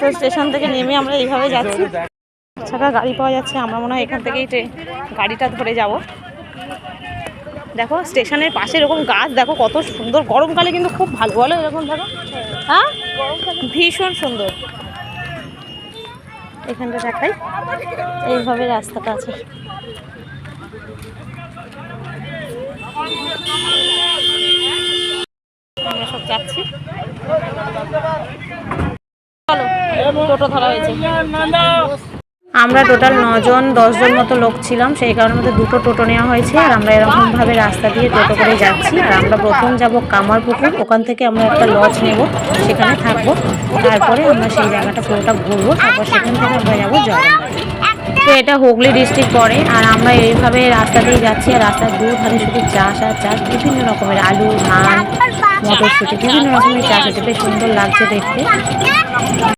তো স্টেশন থেকে নেমে আমরা এইভাবে যাচ্ছি, ছাড়া গাড়ি পাওয়া যাচ্ছে। আমরা মনে হয় এখান থেকেই গাড়িটা ধরে যাব। দেখো স্টেশনের পাশে এরকম গাছ, দেখো কত সুন্দর। গরমকালে কিন্তু খুব ভালো, বলো এরকম দেখো। হ্যাঁ, ভীষণ সুন্দর। এখানটা দেখাই, এইভাবে রাস্তাটা আছে। আমরা সব যাচ্ছি, চলো টোটো ধরা হয়েছে। আমরা টোটাল 9 জন 10 জন মতো লোক ছিলাম, সেই কারণে মধ্যে দুটো টোটো নেওয়া হয়েছে। আর আমরা এরকমভাবে রাস্তা দিয়ে টোটো করে যাচ্ছি। আর আমরা প্রথম যাব কামারপুকুর, ওখান থেকে আমরা একটা লজ নেব, সেখানে থাকবো। তারপরে আমরা সেই জায়গাটা পুরোটা ঘুরবো, তারপর সেখান থেকে আমরা যাবো জয়রামবাটি। তো এটা হুগলি ডিস্ট্রিক্ট পড়ে। আর আমরা এইভাবে রাস্তা দিয়ে যাচ্ছি, আর রাস্তার দুধারে শুধু চাষ আর চাষ, বিভিন্ন রকমের আলু, ধান, মটরশুঁটি, বিভিন্ন রকমের চাষ হচ্ছে। বেশ সুন্দর লাগছে দেখতে।